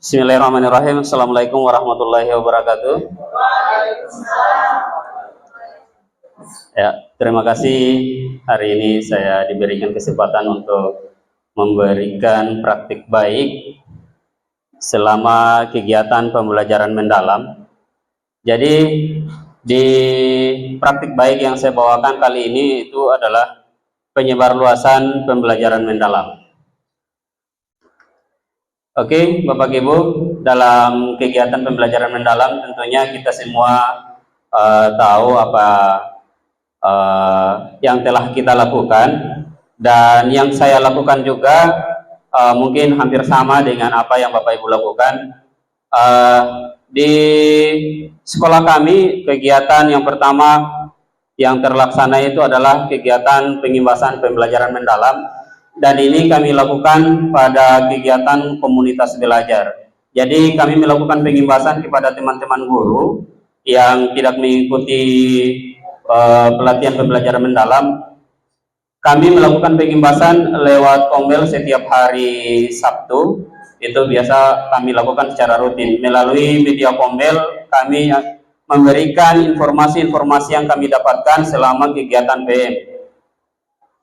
Bismillahirrahmanirrahim. Assalamualaikum warahmatullahi wabarakatuh. Ya, terima kasih hari ini saya diberikan kesempatan untuk memberikan praktik baik selama kegiatan pembelajaran mendalam. Jadi di praktik baik yang saya bawakan kali ini itu adalah penyebarluasan pembelajaran mendalam. Oke, Bapak Ibu, dalam kegiatan pembelajaran mendalam tentunya kita semua tahu apa yang telah kita lakukan, dan yang saya lakukan juga mungkin hampir sama dengan apa yang Bapak Ibu lakukan. Di sekolah kami, kegiatan yang pertama yang terlaksana itu adalah kegiatan pengimbasan pembelajaran mendalam. Dan ini kami lakukan pada kegiatan komunitas belajar. Jadi kami melakukan pengimbasan kepada teman-teman guru yang tidak mengikuti pelatihan pembelajaran mendalam. Kami melakukan pengimbasan lewat Ombel setiap hari Sabtu. Itu biasa kami lakukan secara rutin. Melalui media Ombel kami memberikan informasi-informasi yang kami dapatkan selama kegiatan PM.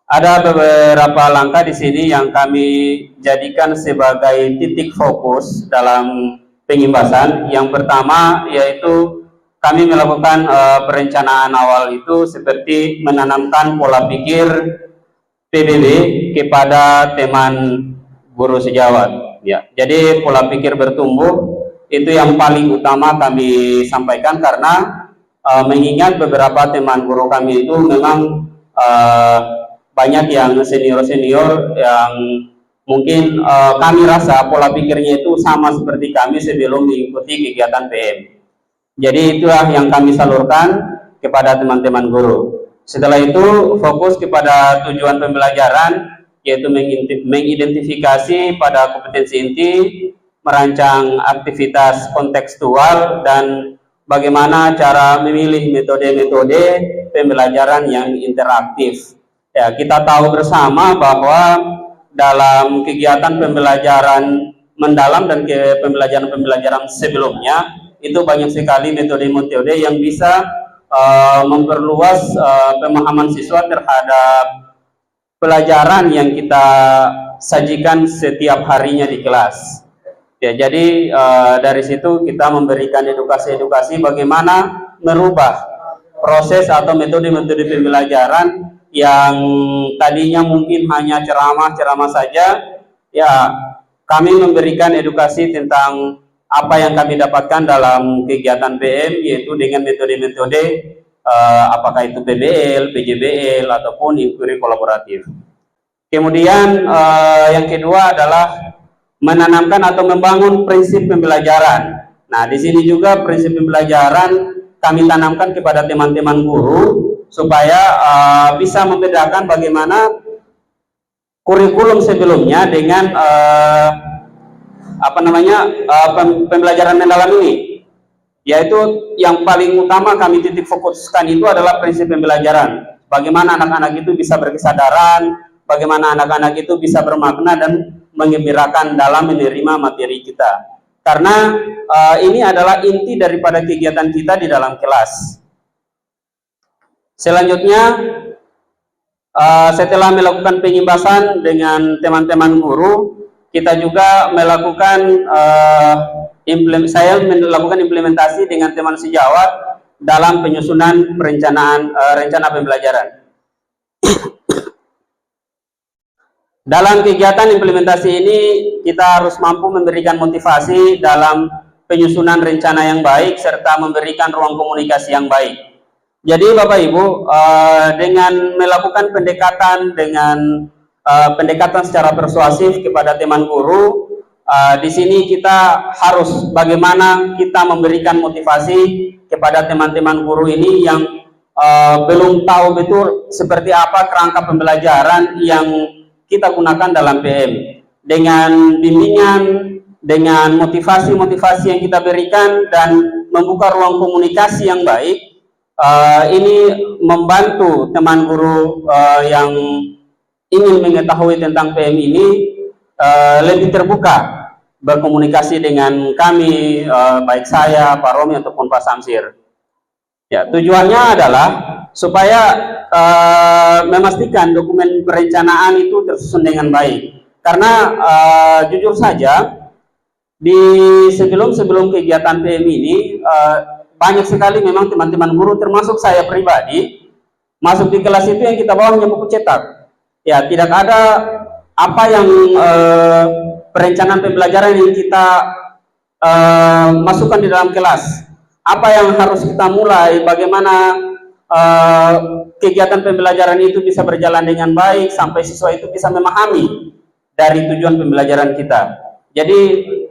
Ada beberapa langkah di sini yang kami jadikan sebagai titik fokus dalam pengimbasan. Yang pertama yaitu kami melakukan perencanaan awal itu seperti menanamkan pola pikir PBB kepada teman guru sejawat. Ya, jadi pola pikir bertumbuh itu yang paling utama kami sampaikan, karena mengingat beberapa teman guru kami itu memang banyak yang senior-senior yang mungkin kami rasa pola pikirnya itu sama seperti kami sebelum mengikuti kegiatan PM. Jadi itulah yang kami salurkan kepada teman-teman guru. Setelah itu fokus kepada tujuan pembelajaran, yaitu mengidentifikasi pada kompetensi inti, merancang aktivitas kontekstual, dan bagaimana cara memilih metode-metode pembelajaran yang interaktif. Ya, kita tahu bersama bahwa dalam kegiatan pembelajaran mendalam dan pembelajaran sebelumnya itu banyak sekali metode-metode yang bisa memperluas pemahaman siswa terhadap pelajaran yang kita sajikan setiap harinya di kelas. Ya, jadi dari situ kita memberikan edukasi-edukasi bagaimana merubah proses atau metode-metode pembelajaran yang tadinya mungkin hanya ceramah-ceramah saja. Ya, kami memberikan edukasi tentang apa yang kami dapatkan dalam kegiatan PM, yaitu dengan metode-metode apakah itu PBL, PJBL, ataupun inquiry kolaboratif. Kemudian yang kedua adalah menanamkan atau membangun prinsip pembelajaran. Nah, di sini juga prinsip pembelajaran kami tanamkan kepada teman-teman guru supaya bisa membedakan bagaimana kurikulum sebelumnya dengan pembelajaran mendalam ini. Yaitu yang paling utama kami titik fokuskan itu adalah prinsip pembelajaran. Bagaimana anak-anak itu bisa berkesadaran, bagaimana anak-anak itu bisa bermakna dan menggembirakan dalam menerima materi kita. Karena ini adalah inti daripada kegiatan kita di dalam kelas. Selanjutnya, setelah melakukan pengimbasan dengan teman-teman guru, kita juga melakukan saya melakukan implementasi dengan teman sejawat dalam penyusunan perencanaan rencana pembelajaran. Dalam kegiatan implementasi ini kita harus mampu memberikan motivasi dalam penyusunan rencana yang baik serta memberikan ruang komunikasi yang baik. Jadi Bapak Ibu, dengan melakukan pendekatan secara persuasif kepada teman guru, di sini kita harus bagaimana kita memberikan motivasi kepada teman-teman guru ini yang belum tahu betul seperti apa kerangka pembelajaran yang kita gunakan dalam PM. Dengan bimbingan, dengan motivasi-motivasi yang kita berikan dan membuka ruang komunikasi yang baik, ini membantu teman guru yang ingin mengetahui tentang PM ini lebih terbuka berkomunikasi dengan kami, baik saya, Pak Romi ataupun Pak Samsir. Ya, tujuannya adalah supaya memastikan dokumen perencanaan itu tersusun dengan baik. Karena jujur saja di sebelum kegiatan PM ini banyak sekali memang teman-teman guru termasuk saya pribadi masuk di kelas itu yang kita bawa hanya buku cetak. Ya, tidak ada apa yang perencanaan pembelajaran yang kita masukkan di dalam kelas. Apa yang harus kita mulai, bagaimana kegiatan pembelajaran itu bisa berjalan dengan baik sampai siswa itu bisa memahami dari tujuan pembelajaran kita. Jadi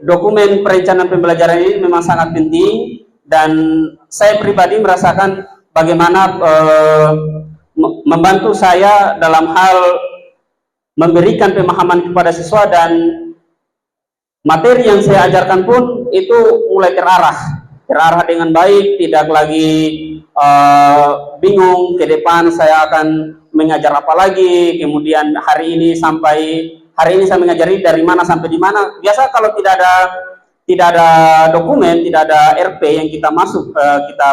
dokumen perencanaan pembelajaran ini memang sangat penting, dan saya pribadi merasakan bagaimana membantu saya dalam hal memberikan pemahaman kepada siswa, dan materi yang saya ajarkan pun itu mulai terarah dengan baik, tidak lagi bingung ke depan saya akan mengajar apa lagi, kemudian hari ini saya mengajari dari mana sampai di mana. Biasa kalau tidak ada dokumen, tidak ada RP yang kita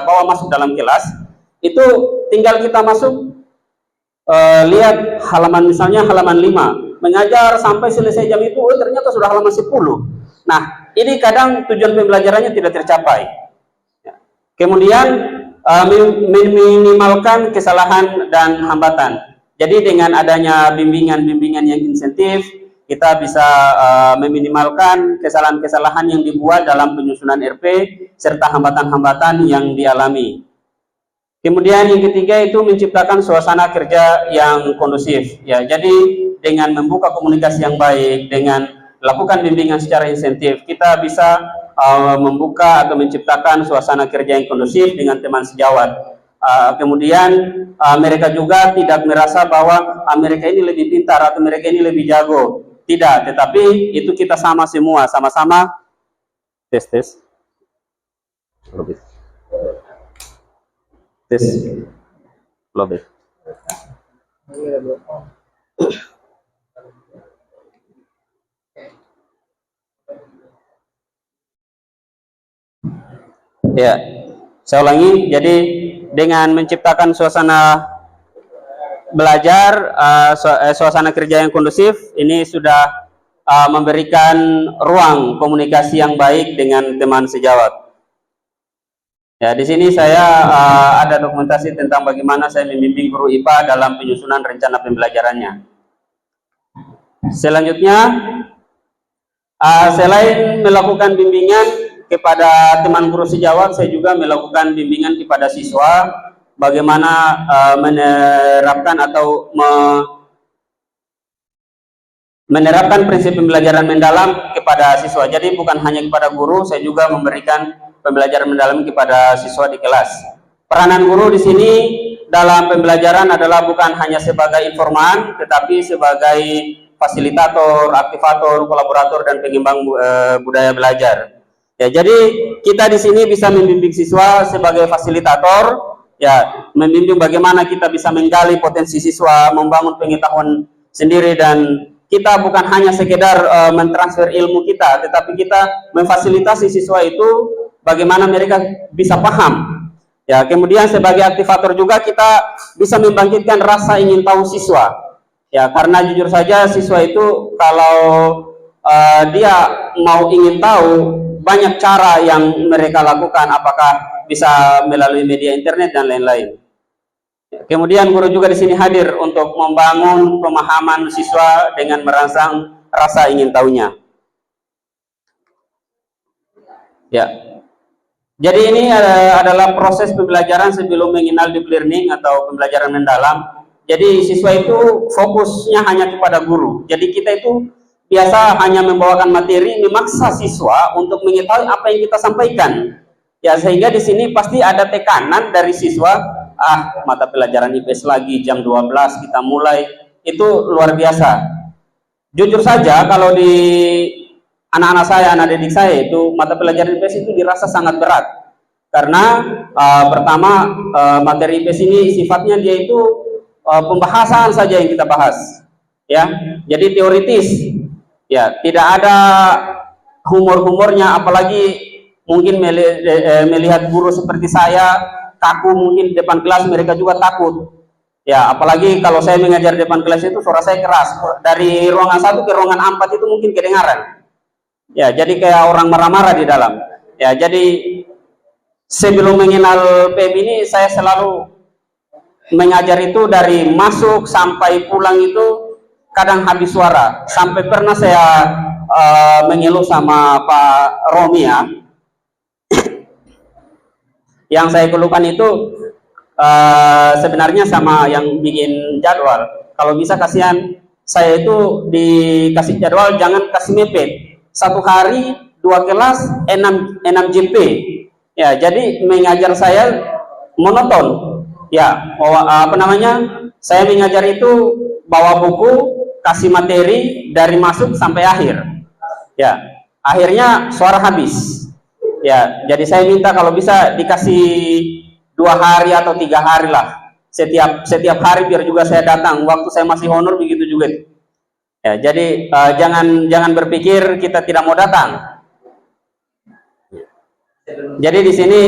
bawa masuk dalam kelas, itu tinggal kita masuk, lihat halaman, misalnya halaman 5, mengajar sampai selesai jam itu, ternyata sudah halaman 10. Nah, ini kadang tujuan pembelajarannya tidak tercapai. Kemudian meminimalkan kesalahan dan hambatan. Jadi dengan adanya bimbingan yang insentif, kita bisa meminimalkan kesalahan-kesalahan yang dibuat dalam penyusunan RP serta hambatan-hambatan yang dialami. Kemudian yang ketiga itu menciptakan suasana kerja yang kondusif. Ya, jadi dengan membuka komunikasi yang baik, dengan lakukan bimbingan secara insentif, kita bisa membuka atau menciptakan suasana kerja yang kondusif dengan teman sejawat. Kemudian mereka juga tidak merasa bahwa mereka ini lebih pintar atau mereka ini lebih jago. Tidak, tetapi itu kita sama-sama tes lebih. Ya, saya ulangi. Jadi dengan menciptakan suasana belajar, suasana kerja yang kondusif, ini sudah memberikan ruang komunikasi yang baik dengan teman sejawat. Ya, di sini saya ada dokumentasi tentang bagaimana saya membimbing guru IPA dalam penyusunan rencana pembelajarannya. Selanjutnya, selain melakukan bimbingan kepada teman guru sejawat, saya juga melakukan bimbingan kepada siswa bagaimana menerapkan atau menerapkan prinsip pembelajaran mendalam kepada siswa. Jadi bukan hanya kepada guru, saya juga memberikan pembelajaran mendalam kepada siswa di kelas. Peranan guru di sini dalam pembelajaran adalah bukan hanya sebagai informan, tetapi sebagai fasilitator, aktivator, kolaborator, dan pengimbang budaya belajar. Ya, jadi kita di sini bisa membimbing siswa sebagai fasilitator, ya, membimbing bagaimana kita bisa menggali potensi siswa, membangun pengetahuan sendiri, dan kita bukan hanya sekedar mentransfer ilmu kita, tetapi kita memfasilitasi siswa itu bagaimana mereka bisa paham. Ya, kemudian sebagai aktivator juga kita bisa membangkitkan rasa ingin tahu siswa. Ya, karena jujur saja siswa itu kalau dia mau ingin tahu, banyak cara yang mereka lakukan, apakah bisa melalui media internet dan lain-lain. Kemudian guru juga di sini hadir untuk membangun pemahaman siswa dengan merangsang rasa ingin tahunya. Ya, jadi ini adalah proses pembelajaran sebelum mengenal deep learning atau pembelajaran mendalam. Jadi siswa itu fokusnya hanya kepada guru. Jadi kita itu biasa hanya membawakan materi, memaksa siswa untuk mengetahui apa yang kita sampaikan. Ya, sehingga di sini pasti ada tekanan dari siswa, mata pelajaran IPS lagi jam 12 kita mulai, itu luar biasa. Jujur saja kalau di anak-anak saya, anak didik saya itu mata pelajaran IPS itu dirasa sangat berat. Karena pertama materi IPS ini sifatnya dia itu pembahasan saja yang kita bahas. Ya, jadi teoritis. Ya, tidak ada humor-humornya, apalagi mungkin melihat guru seperti saya kaku mungkin di depan kelas, mereka juga takut. Ya, apalagi kalau saya mengajar di depan kelas itu suara saya keras. Dari ruangan 1 ke ruangan 4 itu mungkin kedengaran. Ya, jadi kayak orang marah-marah di dalam. Ya, jadi sebelum mengenal PEB ini saya selalu mengajar itu dari masuk sampai pulang itu kadang habis suara. Sampai pernah saya mengeluh sama Pak Romi ya. Yang saya keluhkan itu sebenarnya sama yang bikin jadwal. Kalau bisa kasihan saya itu dikasih jadwal, jangan kasih mepet. 1 hari 2 kelas 6 JP. Ya, jadi mengajar saya monoton. Ya, apa namanya? Saya mengajar itu bawa buku, kasih materi dari masuk sampai akhir. Ya, akhirnya suara habis. Ya, jadi saya minta kalau bisa dikasih 2 hari atau 3 hari lah. Setiap hari biar juga saya datang. Waktu saya masih honor begitu juga. Ya, jadi jangan berpikir kita tidak mau datang. Jadi di sini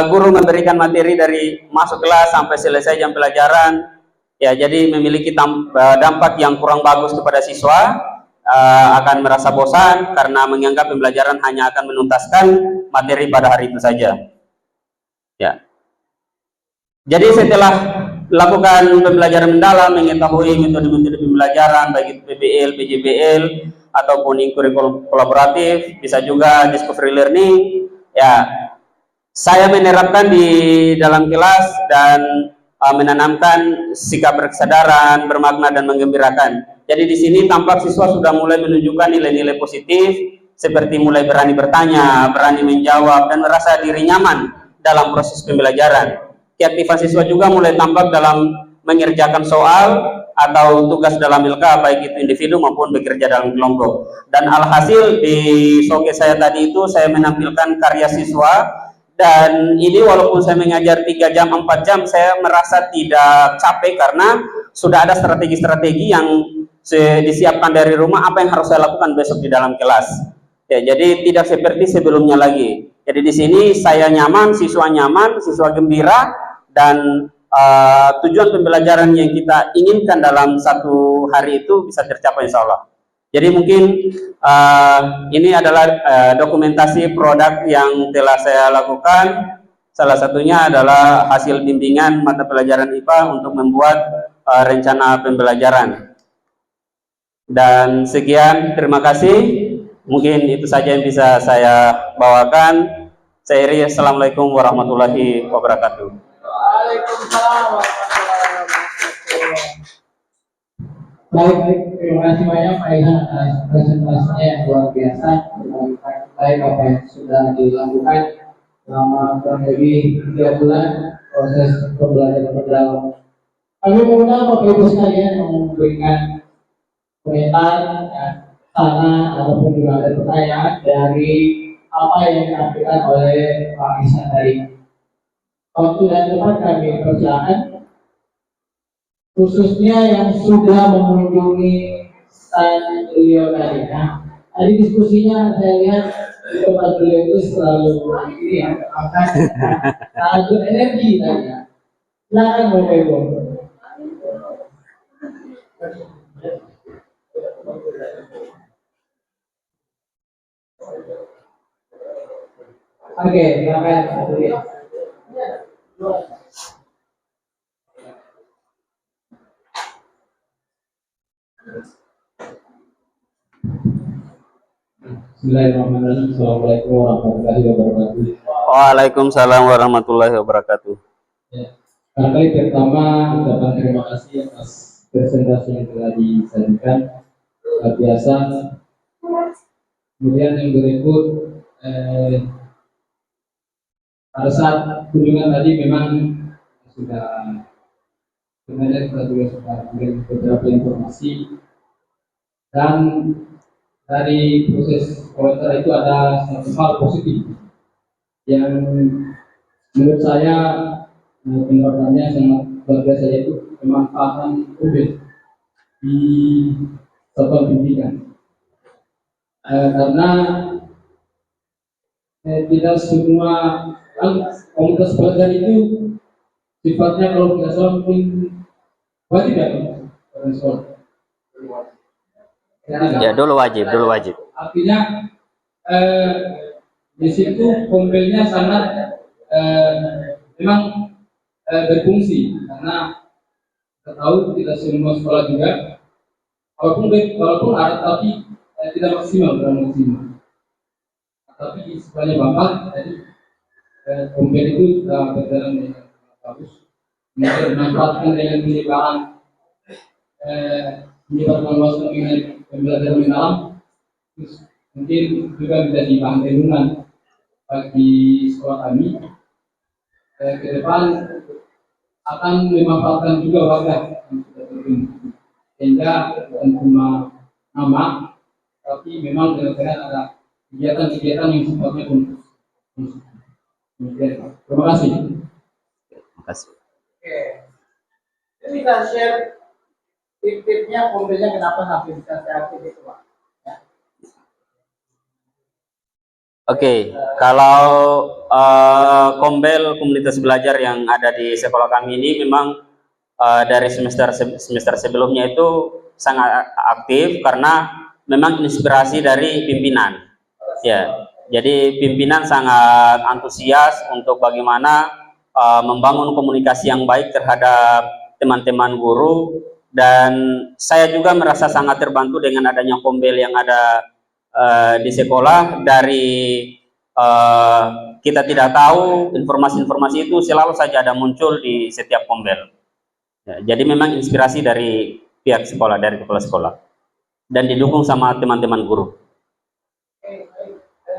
guru memberikan materi dari masuk kelas sampai selesai jam pelajaran. Ya, jadi memiliki dampak yang kurang bagus kepada siswa. Akan merasa bosan karena menganggap pembelajaran hanya akan menuntaskan materi pada hari itu saja. Ya. Jadi setelah lakukan pembelajaran mendalam, mengetahui metode-metode pembelajaran baik itu PBL, PJBL ataupun kurikulum kolaboratif, bisa juga discovery learning, ya saya menerapkan di dalam kelas dan menanamkan sikap berkesadaran, bermakna dan menggembirakan. Jadi di sini tampak siswa sudah mulai menunjukkan nilai-nilai positif seperti mulai berani bertanya, berani menjawab dan merasa diri nyaman dalam proses pembelajaran. Keaktifan siswa juga mulai tampak dalam mengerjakan soal atau tugas dalam LK baik itu individu maupun bekerja dalam kelompok. Dan alhasil di showcase saya tadi itu saya menampilkan karya siswa, dan ini walaupun saya mengajar 3 jam 4 jam saya merasa tidak capek karena sudah ada strategi-strategi yang disiapkan dari rumah apa yang harus saya lakukan besok di dalam kelas. Ya, jadi tidak seperti sebelumnya lagi. Jadi di sini saya nyaman, siswa gembira, dan tujuan pembelajaran yang kita inginkan dalam 1 hari itu bisa tercapai insya Allah. Jadi mungkin ini adalah dokumentasi produk yang telah saya lakukan. Salah satunya adalah hasil bimbingan mata pelajaran IPA untuk membuat rencana pembelajaran. Dan sekian, terima kasih. Mungkin itu saja yang bisa saya bawakan. Saya Iri, assalamualaikum warahmatullahi wabarakatuh. Waalaikumsalam warahmatullahi wabarakatuh. Baik, terima kasih banyak Pak Ilham atas presentasinya yang luar biasa. Baik apa yang sudah dilakukan selama kurang lebih 3 bulan proses pembelajaran mendalam. Kami mengundang Bapak Ibu sekalian memberikan komentar, saran ataupun juga ada pertanyaan dari apa yang disampaikan oleh Pak Ihsan tadi. Waktu dan tempat kami persilakan, khususnya yang sudah mengunjungi stand beliau tadi. Nah, tadi diskusinya saya lihat di tempat beliau itu selalu ini ya, akan sangat berenergi tadi. Silakan Bapak Ibu. Oke, silakan. Bismillahirrahmanirrahim. Assalamualaikum warahmatullahi wabarakatuh. Waalaikumsalam warahmatullahi wabarakatuh. Ya, barangkali pertama ucapan terima kasih atas presentasi yang telah disajikan, luar biasa. Kemudian yang berikut, pada saat kunjungan tadi memang sudah sebenarnya kita juga sudah memberikan beberapa informasi, dan dari proses komentar itu ada satu hal positif yang menurut saya penerapannya sangat luar biasa, yaitu pemanfaatan UB di satuan pendidikan. Karena tidak semua kan komunitas belajar itu sifatnya kalau tidak salah mungkin wajib ya pada sekolah. Ya, dulu wajib. Artinya di situ kompelnya sangat memang berfungsi karena kita tahu tidak semua sekolah juga walaupun ada tapi tidak maksimal dalam maksimal. Tapi di sekolahnya Bapak jadi kompel itu sudah berjalan dengan bagus. Kemudian dimanfaatkan dengan menyebarkan luas dengan pembelajaran mendalam. Mungkin juga menjadi bahan renungan bagi sekolah kami ke depan akan memanfaatkan juga warga yang sudah terbentuk sehingga bukan cuma nama tapi memang benar-benar ada kegiatan-kegiatan yang sifatnya khusus. Terima kasih. Terima kasih. Oke, jadi kita share tip-tipnya kompilnya kenapa sampai bisa aktif itu Pak. Oke, kalau Kombel komunitas belajar yang ada di sekolah kami ini memang dari semester sebelumnya itu sangat aktif karena memang inspirasi dari pimpinan. Ya, jadi pimpinan sangat antusias untuk bagaimana membangun komunikasi yang baik terhadap teman-teman guru, dan saya juga merasa sangat terbantu dengan adanya Kombel yang ada di sekolah. Dari kita tidak tahu informasi-informasi itu selalu saja ada muncul di setiap Kombel. Ya, jadi memang inspirasi dari pihak sekolah, dari kepala sekolah, dan didukung sama teman-teman guru.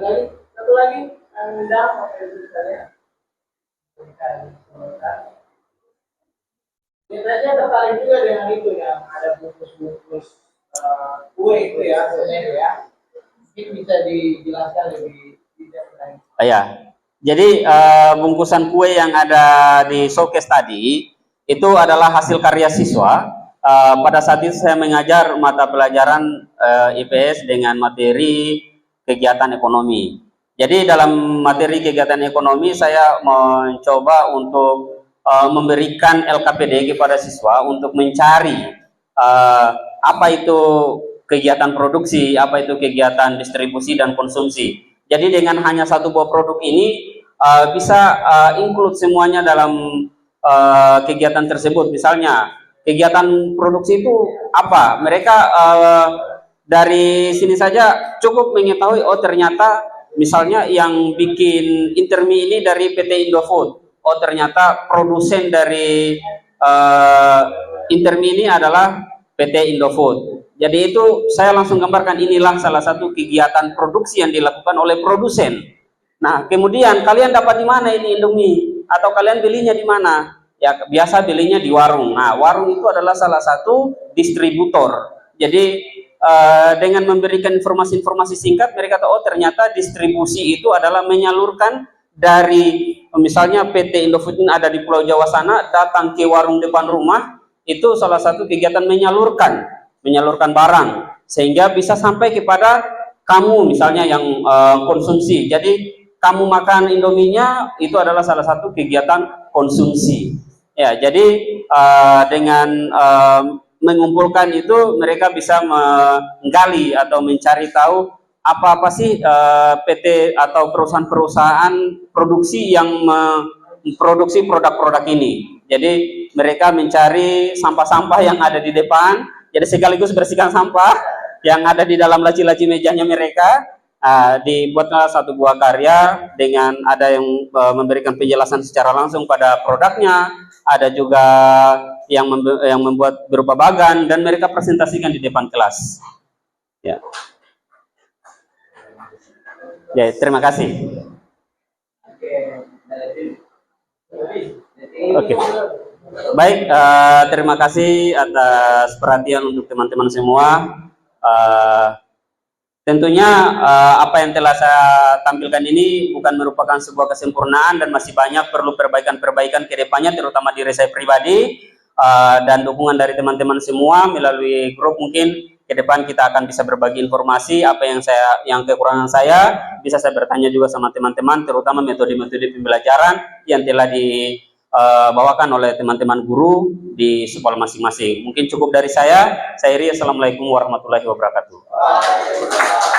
Satu lagi undang saya tertarik juga dengan itu yang ada bungkus-bungkus kue itu ya, sebenarnya ya. Mungkin bisa dijelaskan lebih detail. Ya, jadi bungkusan kue yang ada di showcase tadi itu adalah hasil karya siswa. Pada saat itu saya mengajar mata pelajaran IPS dengan materi kegiatan ekonomi. Jadi dalam materi kegiatan ekonomi saya mencoba untuk memberikan LKPD kepada siswa untuk mencari apa itu kegiatan produksi, apa itu kegiatan distribusi dan konsumsi. Jadi dengan hanya satu buah produk ini bisa include semuanya dalam kegiatan tersebut. Misalnya kegiatan produksi itu apa? Mereka dari sini saja cukup mengetahui, oh ternyata misalnya yang bikin Intermi ini dari PT Indofood. Oh ternyata produsen dari Intermi ini adalah PT Indofood. Jadi itu saya langsung gambarkan, inilah salah satu kegiatan produksi yang dilakukan oleh produsen. Nah kemudian kalian dapat di mana ini Indomie? Atau kalian belinya di mana? Ya biasa belinya di warung. Nah warung itu adalah salah satu distributor. Jadi dengan memberikan informasi-informasi singkat, mereka tahu oh ternyata distribusi itu adalah menyalurkan dari misalnya PT Indofood ini ada di Pulau Jawa sana, datang ke warung depan rumah, itu salah satu kegiatan menyalurkan barang sehingga bisa sampai kepada kamu misalnya yang konsumsi. Jadi kamu makan Indominya itu adalah salah satu kegiatan konsumsi. Ya, jadi dengan mengumpulkan itu mereka bisa menggali atau mencari tahu apa sih PT atau perusahaan-perusahaan produksi yang memproduksi produk-produk ini. Jadi mereka mencari sampah-sampah yang ada di depan, jadi sekaligus bersihkan sampah yang ada di dalam laci-laci mejanya mereka. Dibuatlah satu buah karya dengan ada yang memberikan penjelasan secara langsung pada produknya, ada juga yang membuat berupa bagan, dan mereka presentasikan di depan kelas. Ya. Ya, terima kasih. Oke. Baik, terima kasih atas perhatian untuk teman-teman semua. Tentunya apa yang telah saya tampilkan ini bukan merupakan sebuah kesempurnaan dan masih banyak perlu perbaikan-perbaikan ke depannya, terutama diri saya pribadi dan dukungan dari teman-teman semua melalui grup. Mungkin ke depan kita akan bisa berbagi informasi, apa yang kekurangan saya bisa saya bertanya juga sama teman-teman, terutama metode-metode pembelajaran yang telah dibawakan oleh teman-teman guru di sekolah masing-masing. Mungkin cukup dari saya. Saya Iri, assalamualaikum warahmatullahi wabarakatuh.